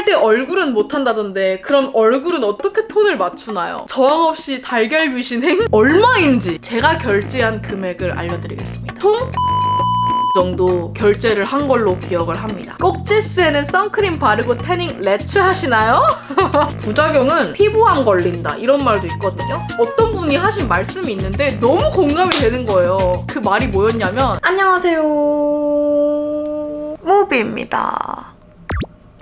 때 얼굴은 못한다던데 그럼 얼굴은 어떻게 톤을 맞추나요? 저항 없이 달걀 뷰신행? 얼마인지 제가 결제한 금액을 알려드리겠습니다. 총 정도 결제를 한 걸로 기억을 합니다. 꼭지스에는 선크림 바르고 태닝 렛츠 하시나요? 부작용은 피부암 걸린다 이런 말도 있거든요. 어떤 분이 하신 말씀이 있는데 너무 공감이 되는 거예요. 그 말이 뭐였냐면 안녕하세요 모비입니다.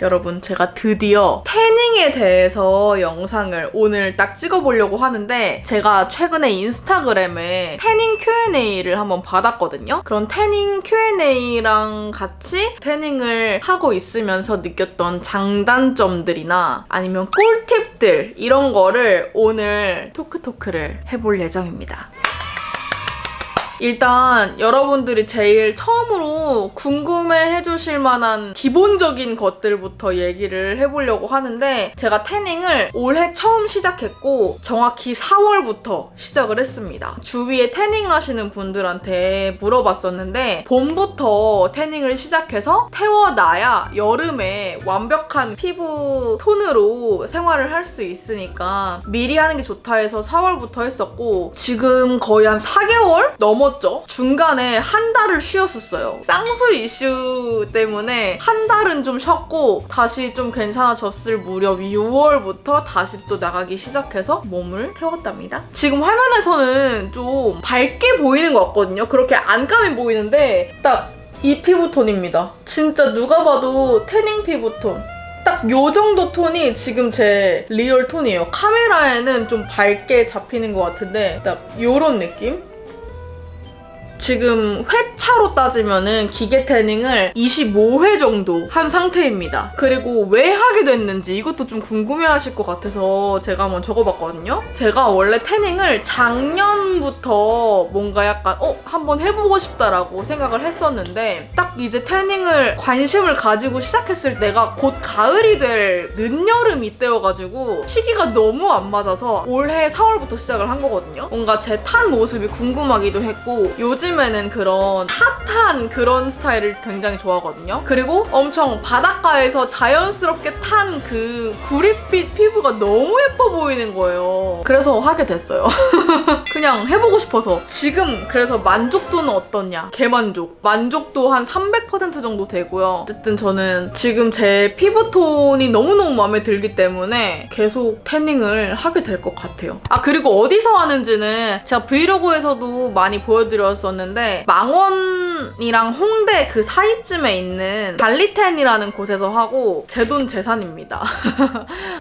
여러분, 제가 드디어 태닝에 대해서 영상을 오늘 딱 찍어보려고 하는데 제가 최근에 인스타그램에 태닝 Q&A를 한번 받았거든요. 그런 태닝 Q&A랑 같이 태닝을 하고 있으면서 느꼈던 장단점들이나 아니면 꿀팁들 이런 거를 오늘 토크를 해볼 예정입니다. 일단 여러분들이 제일 처음으로 궁금해 해주실 만한 기본적인 것들부터 얘기를 해보려고 하는데 제가 태닝을 올해 처음 시작했고 정확히 4월부터 시작을 했습니다. 주위에 태닝 하시는 분들한테 물어봤었는데 봄부터 태닝을 시작해서 태워놔야 여름에 완벽한 피부 톤으로 생활을 할 수 있으니까 미리 하는 게 좋다 해서 4월부터 했었고 지금 거의 한 4개월 넘었죠. 중간에 한 달을 쉬었었어요. 쌍술 이슈 때문에 한 달은 좀 쉬었고 다시 좀 괜찮아졌을 무렵 6월부터 다시 또 나가기 시작해서 몸을 태웠답니다. 지금 화면에서는 좀 밝게 보이는 것 같거든요. 그렇게 안 까매 보이는데 딱 이 피부톤입니다. 진짜 누가 봐도 태닝 피부톤. 딱 요 정도 톤이 지금 제 리얼 톤이에요. 카메라에는 좀 밝게 잡히는 것 같은데 딱 요런 느낌? 지금 회차로 따지면은 기계 태닝을 25회 정도 한 상태입니다. 그리고 왜 하게 됐는지 이것도 좀 궁금해하실 것 같아서 제가 한번 적어봤거든요. 제가 원래 태닝을 작년부터 뭔가 약간 한번 해보고 싶다라고 생각을 했었는데 딱 이제 태닝을 관심을 가지고 시작했을 때가 곧 가을이 될 늦여름 이때여가지고 시기가 너무 안 맞아서 올해 4월부터 시작을 한 거거든요. 뭔가 제 탄 모습이 궁금하기도 했고 요즘에는 그런 핫한 그런 스타일을 굉장히 좋아하거든요. 그리고 엄청 바닷가에서 자연스럽게 탄 그 구릿빛 피부가 너무 예뻐 보이는 거예요. 그래서 하게 됐어요. 그냥 해보고 싶어서. 지금 그래서 만족도는 어떠냐? 개만족. 만족도 한 300% 정도 되고요. 어쨌든 저는 지금 제 피부톤이 너무너무 마음에 들기 때문에 계속 태닝을 하게 될 것 같아요. 아, 그리고 어디서 하는지는 제가 브이로그에서도 많이 보여드렸었는데 망원이랑 홍대 그 사이쯤에 있는 발리텐이라는 곳에서 하고 제 돈 재산입니다.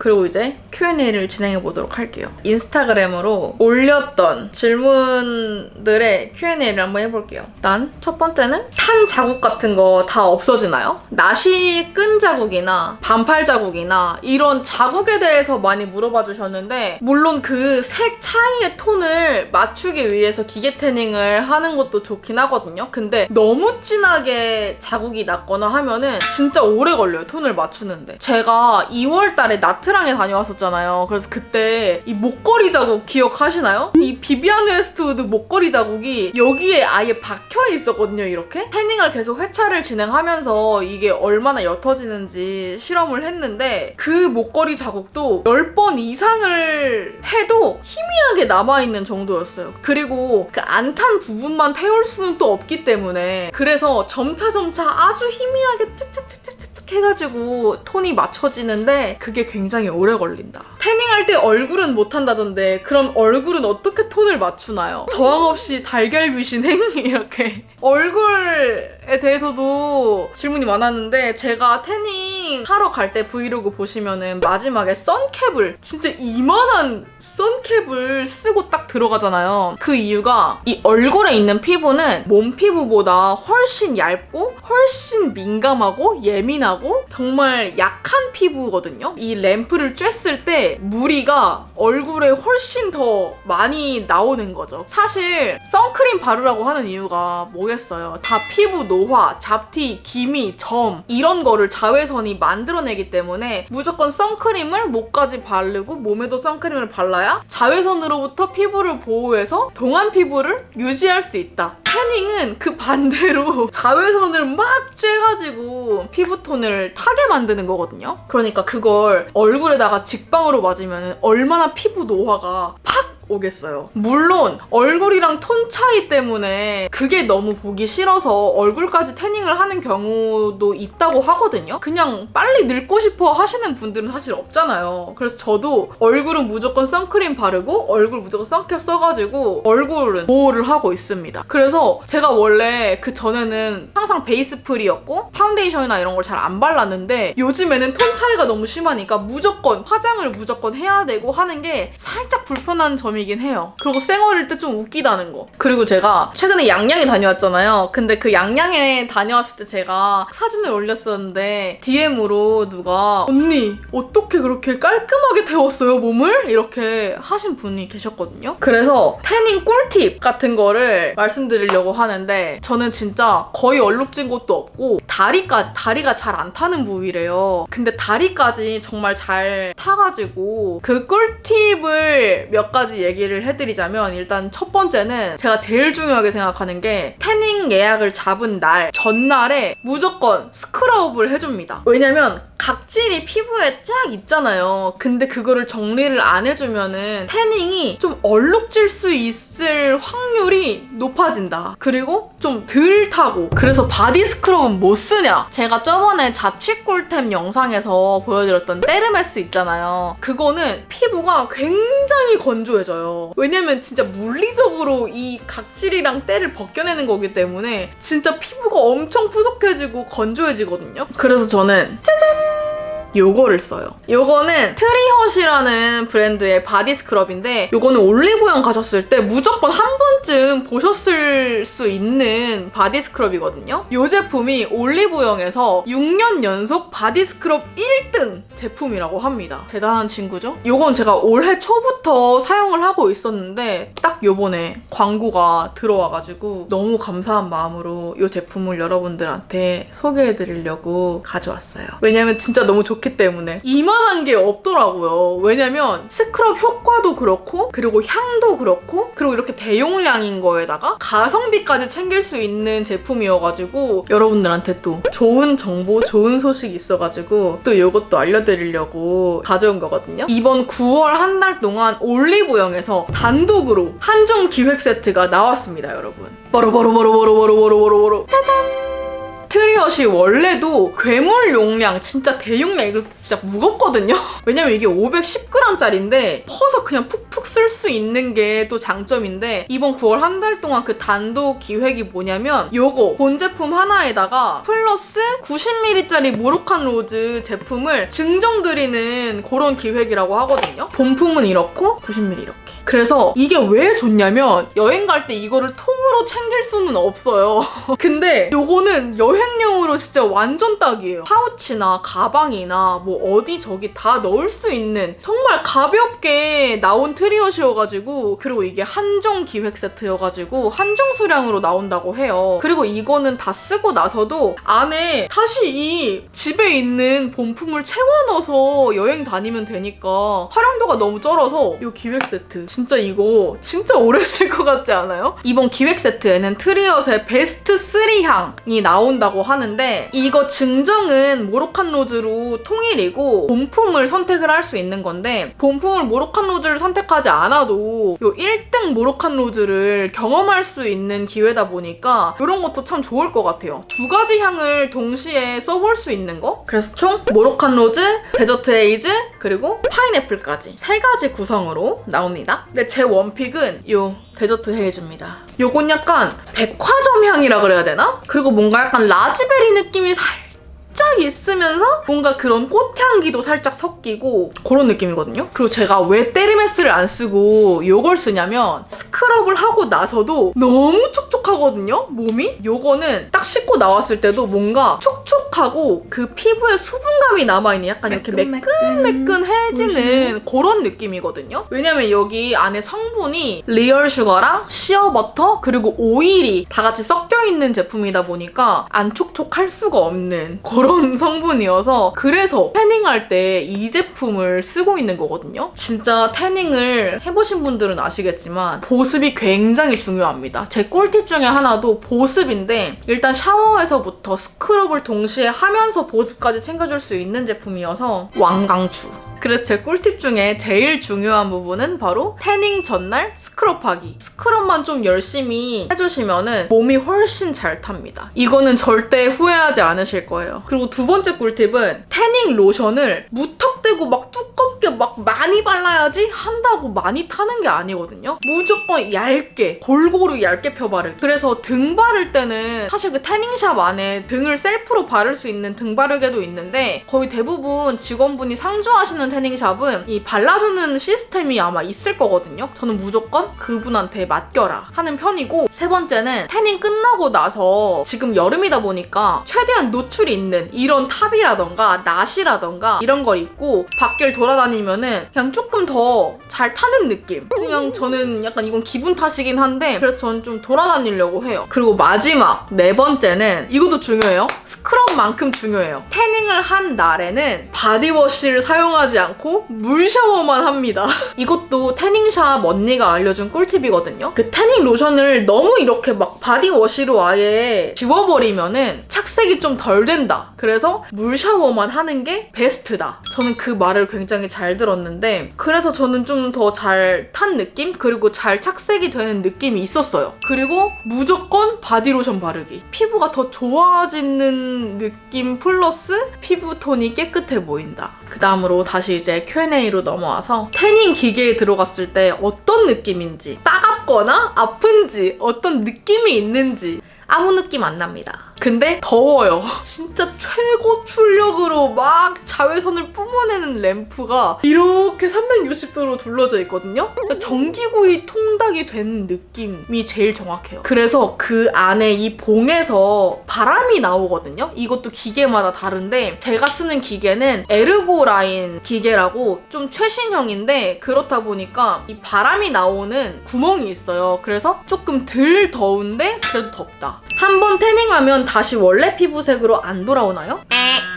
그리고 이제 Q&A를 진행해 보도록 할게요. 인스타그램으로 올렸던 질문들의 Q&A를 한번 해볼게요. 일단 첫 번째는 탄 자국 같은 거 다 없어지나요? 나시 끈 자국이나 반팔 자국이나 이런 자국에 대해서 많이 물어봐 주셨는데 물론 그 색 차이의 톤을 맞추기 위해서 기계 태닝을 하는 것도 좋긴 하거든요. 근데 너무 진하게 자국이 났거나 하면은 진짜 오래 걸려요. 톤을 맞추는데. 제가 2월 달에 나트랑에 다녀왔었잖아요. 그래서 그때 이 목걸이 자국 기억하시나요? 이 비비안 웨스트우드 목걸이 자국이 여기에 아예 박혀 있었거든요. 이렇게. 태닝을 계속 회차를 진행하면서 이게 얼마나 옅어지는지 실험을 했는데 그 목걸이 자국도 10번 이상을 해도 희미하게 남아있는 정도였어요. 그리고 그 안 탄 부분만 태울 수는 또 없기 때문에 그래서 점차 아주 희미하게 찌찌찌찌찌 해가지고 톤이 맞춰지는데 그게 굉장히 오래 걸린다. 태닝할 때 얼굴은 못한다던데 그럼 얼굴은 어떻게 톤을 맞추나요? 저항 없이 달걀 뷰신행? 이렇게 얼굴에 대해서도 질문이 많았는데 제가 태닝 하러 갈 때 브이로그 보시면은 마지막에 선캡을 진짜 이만한 선캡을 쓰고 딱 들어가잖아요. 그 이유가 이 얼굴에 있는 피부는 몸 피부보다 훨씬 얇고 훨씬 민감하고 예민하고 정말 약한 피부거든요. 이 램프를 쬐을 때 무리가 얼굴에 훨씬 더 많이 나오는 거죠. 사실 선크림 바르라고 하는 이유가 뭐겠어요. 다 피부 노화, 잡티, 기미, 점 이런 거를 자외선이 만들어내기 때문에 무조건 선크림을 목까지 바르고 몸에도 선크림을 발라야 자외선으로부터 피부를 보호해서 동안 피부를 유지할 수 있다. 태닝은 그 반대로 자외선을 막 쬐가지고 피부톤을 타게 만드는 거거든요. 그러니까 그걸 얼굴에다가 직방으로 맞으면 얼마나 피부 노화가 팍 오겠어요. 물론 얼굴이랑 톤 차이 때문에 그게 너무 보기 싫어서 얼굴까지 태닝을 하는 경우도 있다고 하거든요. 그냥 빨리 늙고 싶어 하시는 분들은 사실 없잖아요. 그래서 저도 얼굴은 무조건 선크림 바르고 얼굴 무조건 선캡 써가지고 얼굴은 보호를 하고 있습니다. 그래서 제가 원래 그 전에는 항상 베이스 프리였고 파운데이션이나 이런 걸 잘 안 발랐는데 요즘에는 톤 차이가 너무 심하니까 무조건 화장을 무조건 해야 되고 하는 게 살짝 불편한 점이긴 해요. 그리고 쌩얼일 때 좀 웃기다는 거. 그리고 제가 최근에 양양에 다녀왔잖아요. 근데 그 양양에 다녀왔을 때 제가 사진을 올렸었는데 DM으로 누가 언니 어떻게 그렇게 깔끔하게 태웠어요 몸을? 이렇게 하신 분이 계셨거든요. 그래서 태닝 꿀팁 같은 거를 말씀드리려고 하는데 저는 진짜 거의 얼룩진 곳도 없고 다리가 잘 안 타는 부위래요. 근데 다리까지 정말 잘 타가지고 그 꿀팁을 몇 가지 얘기를 해드리자면 일단 첫 번째는 제가 제일 중요하게 생각하는 게 태닝 예약을 잡은 날 전날에 무조건 스크럽을 해줍니다. 왜냐면 각질이 피부에 쫙 있잖아요. 근데 그거를 정리를 안 해주면은 태닝이 좀 얼룩질 수 있을 확률이 높아진다. 그리고 좀 덜 타고. 그래서 바디 스크럽은 뭐 쓰냐? 제가 저번에 자취 꿀템 영상에서 보여드렸던 테르메스 있잖아요. 그거는 피부가 굉장히 건조해져요. 왜냐면 진짜 물리적으로 이 각질이랑 때를 벗겨내는 거기 때문에 진짜 피부가 엄청 푸석해지고 건조해지거든요. 그래서 저는 짜잔! 요거를 써요. 요거는 트리헛이라는 브랜드의 바디 스크럽인데 요거는 올리브영 가셨을 때 무조건 한 번쯤 보셨을 수 있는 바디 스크럽이거든요. 요 제품이 올리브영에서 6년 연속 바디 스크럽 1등 제품이라고 합니다. 대단한 친구죠? 요건 제가 올해 초부터 사용을 하고 있었는데 딱 요번에 광고가 들어와가지고 너무 감사한 마음으로 요 제품을 여러분들한테 소개해드리려고 가져왔어요. 왜냐면 진짜 너무 좋기 때문에. 이만한 게 없더라고요. 왜냐면 스크럽 효과도 그렇고 그리고 향도 그렇고 그리고 이렇게 대용량인 거에다가 가성비까지 챙길 수 있는 제품이어가지고 여러분들한테 또 좋은 정보, 좋은 소식이 있어가지고 또 이것도 알려드리려고 가져온 거거든요. 이번 9월 한 달 동안 올리브영에서 단독으로 한정 기획 세트가 나왔습니다, 여러분. 바로 따단! 트리엇이 원래도 괴물 용량 진짜 대용량 이거 진짜 무겁거든요. 왜냐면 이게 510g짜리인데 퍼서 그냥 푹푹 쓸 수 있는 게 또 장점인데 이번 9월 한 달 동안 그 단독 기획이 뭐냐면 요거 본 제품 하나에다가 플러스 90ml짜리 모로칸 로즈 제품을 증정드리는 그런 기획이라고 하거든요. 본품은 이렇고 90ml 이렇게. 그래서 이게 왜 좋냐면 여행 갈 때 이거를 통으로 챙길 수는 없어요. 근데 요거는 여행용으로 진짜 완전 딱이에요. 파우치나 가방이나 뭐 어디 저기 다 넣을 수 있는 정말 가볍게 나온 트리엇이어가지고 그리고 이게 한정 기획 세트여가지고 한정 수량으로 나온다고 해요. 그리고 이거는 다 쓰고 나서도 안에 다시 이 집에 있는 본품을 채워 넣어서 여행 다니면 되니까 활용도가 너무 쩔어서 이 기획 세트 진짜 이거 진짜 오래 쓸 것 같지 않아요? 이번 기획 세트에는 트리엇의 베스트 3향이 나온다고 하는데 이거 증정은 모로칸 로즈로 통일이고 본품을 선택을 할 수 있는 건데 본품을 모로칸 로즈를 선택하지 않아도 요 1등 모로칸 로즈를 경험할 수 있는 기회다 보니까 이런 것도 참 좋을 것 같아요. 두 가지 향을 동시에 써볼 수 있는 거? 그래서 총 모로칸 로즈, 데저트 에이즈, 그리고 파인애플까지 3가지 구성으로 나옵니다. 근데 제 원픽은 요 데저트 헤이즈입니다. 요건 약간 백화점 향이라 그래야 되나? 그리고 뭔가 약간 라즈베리 느낌이 살짝 있으면서 뭔가 그런 꽃향기도 살짝 섞이고 그런 느낌이거든요. 그리고 제가 왜 테르메스를 안 쓰고 요걸 쓰냐면 스크럽을 하고 나서도 너무 촉촉하거든요, 몸이? 요거는 딱 씻고 나왔을 때도 뭔가 촉촉하고 그 피부에 수분감이 남아있는 약간 이렇게 매끈매끈해지는 그런 느낌이거든요. 왜냐면 여기 안에 성분이 리얼 슈거랑 시어버터 그리고 오일이 다 같이 섞여있는 제품이다 보니까 안 촉촉할 수가 없는 그런 성분이어서 그래서 태닝할 때 이 제품을 쓰고 있는 거거든요. 진짜 태닝을 해보신 분들은 아시겠지만 보습 보습이 굉장히 중요합니다. 제 꿀팁 중에 하나도 보습인데 일단 샤워에서부터 스크럽을 동시에 하면서 보습까지 챙겨줄 수 있는 제품이어서 왕강추. 그래서 제 꿀팁 중에 제일 중요한 부분은 바로 태닝 전날 스크럽하기. 스크럽만 좀 열심히 해주시면은 몸이 훨씬 잘 탑니다. 이거는 절대 후회하지 않으실 거예요. 그리고 두 번째 꿀팁은 태닝 로션을 무턱대고 막 두껍게 막 많이 발라야지 한다고 많이 타는 게 아니거든요. 무조건 얇게, 골고루 얇게 펴바르기. 그래서 등 바를 때는 사실 그 태닝샵 안에 등을 셀프로 바를 수 있는 등 바르개도 있는데 거의 대부분 직원분이 상주하시는 태닝샵은 이 발라주는 시스템이 아마 있을 거거든요. 저는 무조건 그분한테 맡겨라 하는 편이고, 세 번째는 태닝 끝나고 나서 지금 여름이다 보니까 최대한 노출이 있는 이런 탑이라던가 나시라던가 이런 걸 입고 밖을 돌아다니면은 그냥 조금 더 잘 타는 느낌. 그냥 저는 약간 이건 기분 탓이긴 한데 그래서 저는 좀 돌아다니려고 해요. 그리고 마지막 네 번째는 이것도 중요해요. 스크럽만큼 중요해요. 태닝을 한 날에는 바디워시를 사용하지 않고 물 샤워만 합니다. 이것도 태닝샵 언니가 알려준 꿀팁이거든요. 그 태닝 로션을 너무 이렇게 막 바디워시로 아예 지워버리면은 착색이 좀 덜 된다. 그래서 물 샤워만 하는 게 베스트다. 저는 그 말을 굉장히 잘 들었는데 그래서 저는 좀 더 잘 탄 느낌? 그리고 잘 착색이 되는 느낌이 있었어요. 그리고 무조건 바디로션 바르기. 피부가 더 좋아지는 느낌 플러스 피부톤이 깨끗해 보인다. 그 다음으로 다시 이제 Q&A로 넘어와서 태닝 기계에 들어갔을 때 어떤 느낌인지, 따갑거나 아픈지, 어떤 느낌이 있는지 아무 느낌 안 납니다. 근데 더워요. 진짜 최고 출력으로 막 자외선을 뿜어내는 램프가 이렇게 360도로 둘러져 있거든요. 전기구이 통닭이 된 느낌이 제일 정확해요. 그래서 그 안에 이 봉에서 바람이 나오거든요. 이것도 기계마다 다른데 제가 쓰는 기계는 에르고 라인 기계라고 좀 최신형인데 그렇다 보니까 이 바람이 나오는 구멍이 있어요. 그래서 조금 덜 더운데 그래도 덥다. 한번 태닝하면 다시 원래 피부색으로 안 돌아오나요?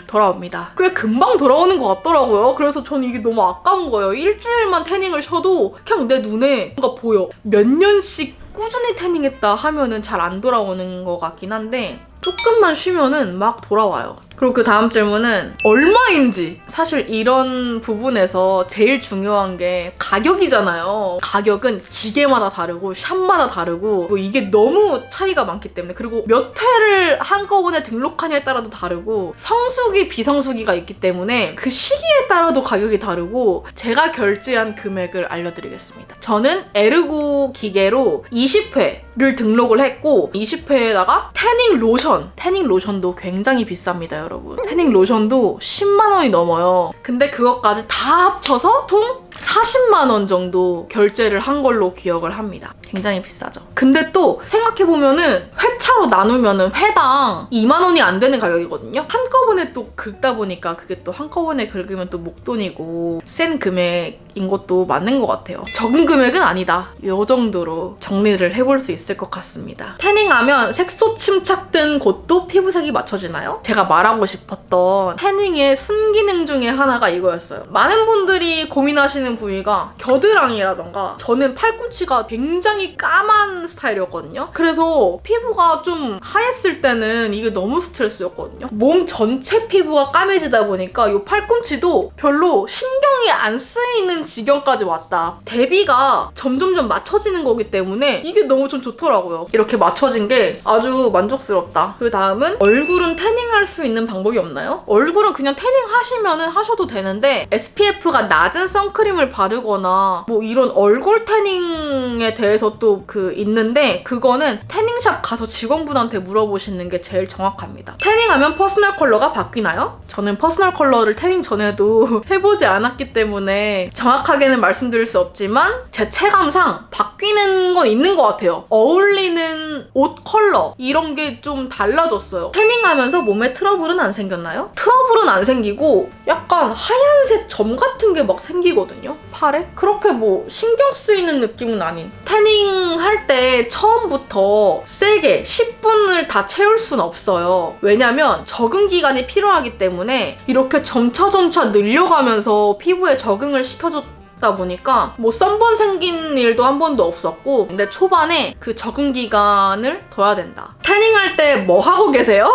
돌아옵니다. 꽤 금방 돌아오는 것 같더라고요. 그래서 저는 이게 너무 아까운 거예요. 일주일만 태닝을 쉬어도 그냥 내 눈에 뭔가 보여. 몇 년씩 꾸준히 태닝했다 하면은 잘 안 돌아오는 것 같긴 한데 조금만 쉬면은 막 돌아와요. 그리고 그 다음 질문은 얼마인지. 사실 이런 부분에서 제일 중요한 게 가격이잖아요. 가격은 기계마다 다르고 샵마다 다르고 이게 너무 차이가 많기 때문에, 그리고 몇 회를 한꺼번에 등록하냐에 따라도 다르고 성수기 비성수기가 있기 때문에 그 시기에 따라도 가격이 다르고 제가 결제한 금액을 알려드리겠습니다. 저는 에르고 기계로 20회를 등록을 했고 20회에다가 태닝 로션도 굉장히 비쌉니다. 여러분. 태닝 로션도 10만 원이 넘어요. 근데 그것까지 다 합쳐서 총 40만 원 정도 결제를 한 걸로 기억을 합니다. 굉장히 비싸죠. 근데 또 생각해보면은 회차로 나누면은 회당 2만 원이 안 되는 가격이거든요. 한꺼번에 또 긁다 보니까 그게 또 한꺼번에 긁으면 또 목돈이고 센 금액인 것도 맞는 것 같아요. 적은 금액은 아니다. 이 정도로 정리를 해볼 수 있을 것 같습니다. 태닝하면 색소 침착된 곳도 피부색이 맞춰지나요? 제가 말하고 싶었던 태닝의 순기능 중에 하나가 이거였어요. 많은 분들이 고민하시는 부위가 겨드랑이라던가, 저는 팔꿈치가 굉장히 까만 스타일이었거든요. 그래서 피부가 좀 하였을 때는 이게 너무 스트레스였거든요. 몸 전체 피부가 까매지다 보니까 이 팔꿈치도 별로 신경이 안 쓰이는 지경까지 왔다. 대비가 점점점 맞춰지는 거기 때문에 이게 너무 좀 좋더라고요. 이렇게 맞춰진 게 아주 만족스럽다. 그 다음은 얼굴은 태닝할 수 있는 방법이 없나요? 얼굴은 그냥 태닝 하시면은 하셔도 되는데 SPF가 낮은 선크림을 바르거나 뭐 이런 얼굴 태닝에 대해서 또 있는데 그거는 태닝샵 가서 직원분한테 물어보시는 게 제일 정확합니다. 태닝하면 퍼스널 컬러가 바뀌나요? 저는 퍼스널 컬러를 태닝 전에도 해보지 않았기 때문에 정확하게는 말씀드릴 수 없지만 제 체감상 바뀌는 건 있는 것 같아요. 어울리는 옷 컬러 이런 게 좀 달라졌어요. 태닝하면서 몸에 트러블은 안 생겼나요? 트러블은 안 생기고 약간 하얀색 점 같은 게 막 생기거든요. 팔에? 그렇게 뭐 신경 쓰이는 느낌은 아닌. 태닝할 때 처음부터 세게 10분을 다 채울 순 없어요. 왜냐면 적응 기간이 필요하기 때문에 이렇게 점차 늘려가면서 피부에 적응을 시켜줬 하다 보니까 뭐 썬번 생긴 일도 한 번도 없었고, 근데 초반에 그 적응 기간을 둬야 된다. 태닝할 때 뭐 하고 계세요?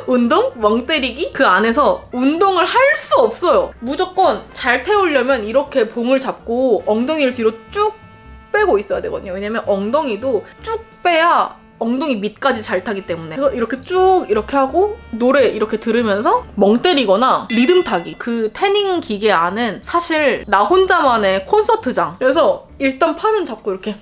운동? 멍 때리기? 그 안에서 운동을 할 수 없어요. 무조건 잘 태우려면 이렇게 봉을 잡고 엉덩이를 뒤로 쭉 빼고 있어야 되거든요. 왜냐면 엉덩이도 쭉 빼야 엉덩이 밑까지 잘 타기 때문에. 그래서 이렇게 쭉 이렇게 하고 노래 이렇게 들으면서 멍 때리거나 리듬 타기. 그 태닝 기계 안은 사실 나 혼자만의 콘서트장. 그래서 일단 팔은 잡고 이렇게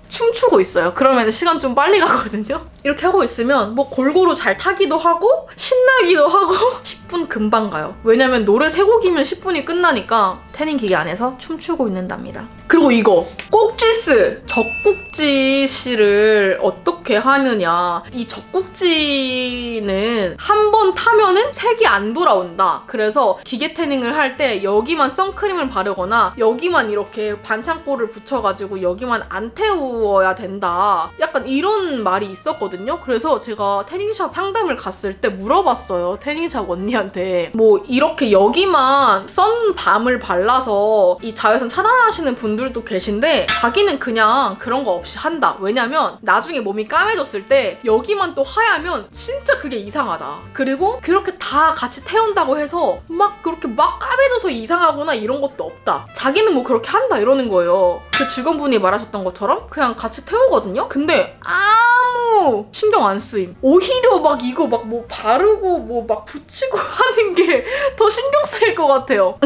춤추고 있어요. 그러면 시간 좀 빨리 가거든요. 이렇게 하고 있으면 뭐 골고루 잘 타기도 하고 신나기도 하고 10분 금방 가요. 왜냐면 노래 3곡이면 10분이 끝나니까 태닝 기계 안에서 춤추고 있는답니다. 그리고 이거 꼭지스! 젖꼭지 씨를 어떻게 하느냐. 이 젖꼭지는 한 번 타면은 색이 안 돌아온다. 그래서 기계 태닝을 할 때 여기만 선크림을 바르거나 여기만 이렇게 반창고를 붙여가지고 여기만 안 태워야 된다. 약간 이런 말이 있었거든요. 그래서 제가 태닝샵 상담을 갔을 때 물어봤어요. 태닝샵 언니한테. 뭐 이렇게 여기만 선밤을 발라서 이 자외선 차단하시는 분들도 계신데 자기는 그냥 그런 거 없이 한다. 왜냐면 나중에 몸이 까매졌을 때 여기만 또 하얗면 진짜 그게 이상하다. 그리고 그렇게 다 같이 태운다고 해서 막 그렇게 막 까매져서 이상하거나 이런 것도 없다. 자기는 뭐 그렇게 한다 이러는 거예요. 그 직원분이 말하셨던 것처럼 그냥 같이 태우거든요. 근데 아무 신경 안 쓰임. 오히려 막 이거 막 뭐 바르고 뭐 막 붙이고 하는 게 더 신경 쓰일 것 같아요.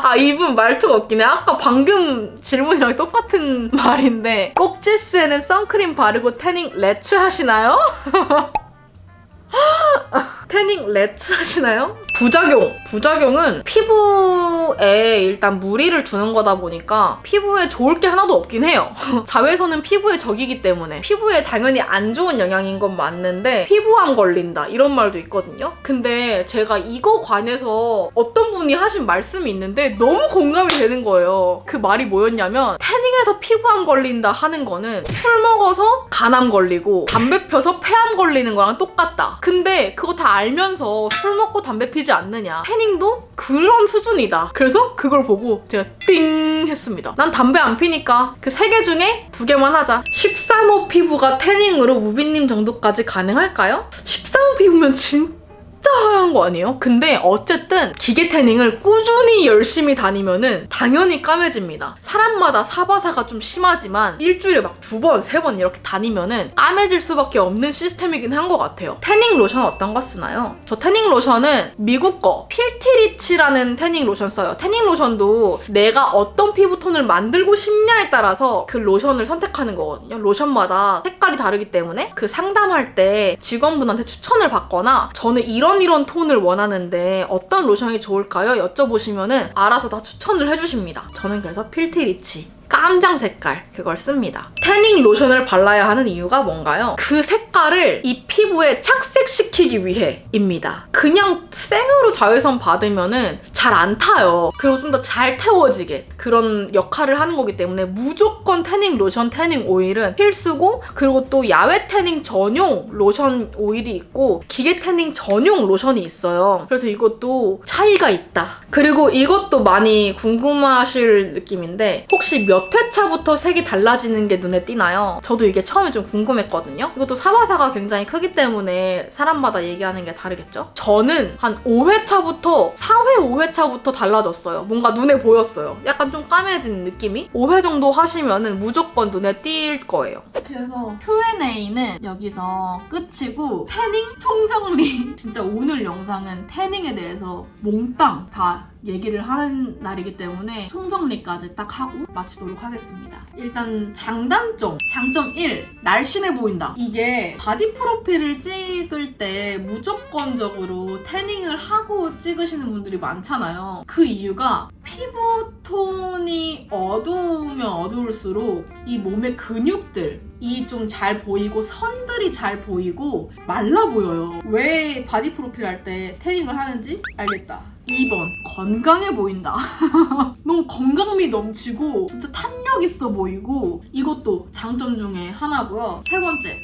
아, 이분 말투가 웃기네. 아까 방금 질문이랑 똑같은 말인데, 꼭지스에는 선크림 바르고 태닝 렛츠 하시나요? 태닝 렛츠 하시나요? 부작용은 피부에 일단 무리를 주는 거다 보니까 피부에 좋을 게 하나도 없긴 해요. 자외선은 피부의 적이기 때문에 피부에 당연히 안 좋은 영향인 건 맞는데 피부암 걸린다 이런 말도 있거든요. 근데 제가 이거 관해서 어떤 분이 하신 말씀이 있는데 너무 공감이 되는 거예요. 그 말이 뭐였냐면, 태닝해서 피부암 걸린다 하는 거는 술 먹어서 간암 걸리고 담배 펴서 폐암 걸리는 거랑 똑같다. 근데 그거 다 알면서 술 먹고 담배 피지 않느냐. 태닝도 그런 수준이다. 그래서 그걸 보고 제가 띵 했습니다. 난 담배 안 피니까 그 3개 중에 2개만 하자. 13호 피부가 태닝으로 무비님 정도까지 가능할까요? 13호 피부면 진짜 하얀 거 아니에요? 근데 어쨌든 기계 태닝을 꾸준히 열심히 다니면은 당연히 까매집니다. 사람마다 사바사가 좀 심하지만 일주일에 막 2번, 3번 이렇게 다니면은 까매질 수밖에 없는 시스템이긴 한 것 같아요. 태닝 로션 어떤 거 쓰나요? 저 태닝 로션은 미국 거 필티리치라는 태닝 로션 써요. 태닝 로션도 내가 어떤 피부톤을 만들고 싶냐에 따라서 그 로션을 선택하는 거거든요. 로션마다 색깔이 다르기 때문에 그 상담할 때 직원분한테 추천을 받거나 저는 이런 톤을 원하는데 어떤 로션이 좋을까요? 여쭤보시면은 알아서 다 추천을 해주십니다. 저는 그래서 필티리치 깜장 색깔 그걸 씁니다. 태닝 로션을 발라야 하는 이유가 뭔가요? 그 색깔을 이 피부에 착색시키기 위해입니다. 그냥 생으로 자외선 받으면은 잘 안 타요. 그리고 좀 더 잘 태워지게 그런 역할을 하는 거기 때문에 무조건 태닝 로션, 태닝 오일은 필수고, 그리고 또 야외 태닝 전용 로션 오일이 있고 기계 태닝 전용 로션이 있어요. 그래서 이것도 차이가 있다. 그리고 이것도 많이 궁금하실 느낌인데, 혹시 몇 회차부터 색이 달라지는 게 눈에 띄나요? 저도 이게 처음에 좀 궁금했거든요. 이것도 사바사가 굉장히 크기 때문에 사람마다 얘기하는 게 다르겠죠? 저는 한 5회차부터 4회, 5회차부터 달라졌어요. 뭔가 눈에 보였어요. 약간 좀 까매진 느낌이? 5회 정도 하시면은 무조건 눈에 띌 거예요. 그래서 Q&A는 여기서 끝이고, 태닝 총정리. 진짜 오늘 영상은 태닝에 대해서 몽땅 다 얘기를 하는 날이기 때문에 총정리까지 딱 하고 마치도록 하겠습니다. 일단 장단점. 장점 1. 날씬해 보인다. 이게 바디 프로필을 찍을 때 무조건적으로 태닝을 하고 찍으시는 분들이 많잖아요. 그 이유가 피부톤이 어두우면 어두울수록 이 몸의 근육들이 좀 잘 보이고 선들이 잘 보이고 말라 보여요. 왜 바디 프로필 할 때 태닝을 하는지 알겠다. 2번, 건강해 보인다. 너무 건강미 넘치고 진짜 탄력 있어 보이고 이것도 장점 중에 하나고요. 세 번째,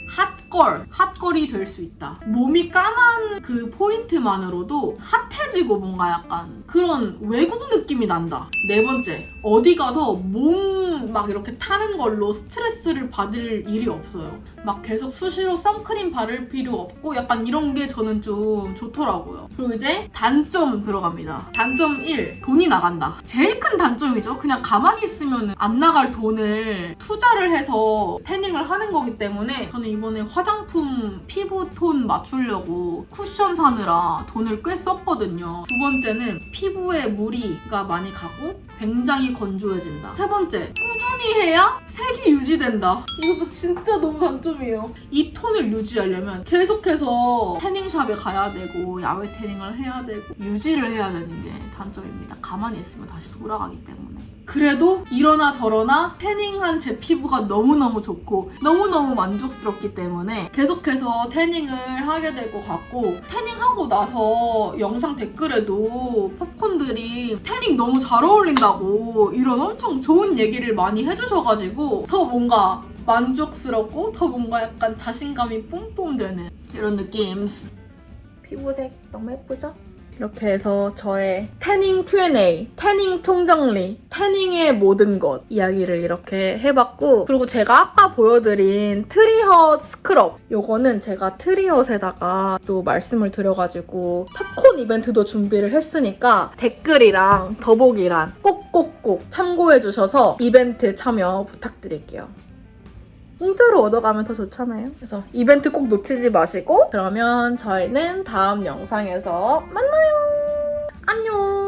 핫걸이 될 수 있다. 몸이 까만 그 포인트만으로도 핫해지고 뭔가 약간 그런 외국 느낌이 난다. 네 번째, 어디 가서 몸 막 이렇게 타는 걸로 스트레스를 받을 일이 없어요. 막 계속 수시로 선크림 바를 필요 없고 약간 이런 게 저는 좀 좋더라고요. 그리고 이제 단점 들어갑니다. 단점 1, 돈이 나간다. 제일 큰 단점이죠. 그냥 가만히 있으면 안 나갈 돈을 투자를 해서 태닝을 하는 거기 때문에 저는 이번에 화장품 피부톤 맞추려고 쿠션 사느라 돈을 꽤 썼거든요. 두 번째는 피부에 무리가 많이 가고 굉장히 건조해진다. 세 번째, 꾸준히 해야 색이 유지된다. 이것도 진짜 너무 단점이에요. 이 톤을 유지하려면 계속해서 태닝샵에 가야 되고 야외 태닝을 해야 되고 유지를 해야 되는 게 단점입니다. 가만히 있으면 다시 돌아가기 때문에. 그래도 이러나 저러나 태닝한 제 피부가 너무너무 좋고 너무너무 만족스럽기 때문에 계속해서 태닝을 하게 될 것 같고, 태닝하고 나서 영상 댓글에도 팝콘들이 태닝 너무 잘 어울린다고 이런 엄청 좋은 얘기를 많이 해주셔가지고 더 뭔가 만족스럽고 더 뭔가 약간 자신감이 뿜뿜 되는 이런 느낌. 피부색 너무 예쁘죠? 이렇게 해서 저의 태닝 Q&A, 태닝 총정리, 태닝의 모든 것 이야기를 이렇게 해봤고, 그리고 제가 아까 보여드린 트리헛 스크럽, 요거는 제가 트리헛에다가 또 말씀을 드려가지고 팝콘 이벤트도 준비를 했으니까 댓글이랑 더보기란 꼭꼭꼭 참고해주셔서 이벤트에 참여 부탁드릴게요. 공짜로 얻어가면서 좋잖아요. 그래서 이벤트 꼭 놓치지 마시고, 그러면 저희는 다음 영상에서 만나요. 안녕.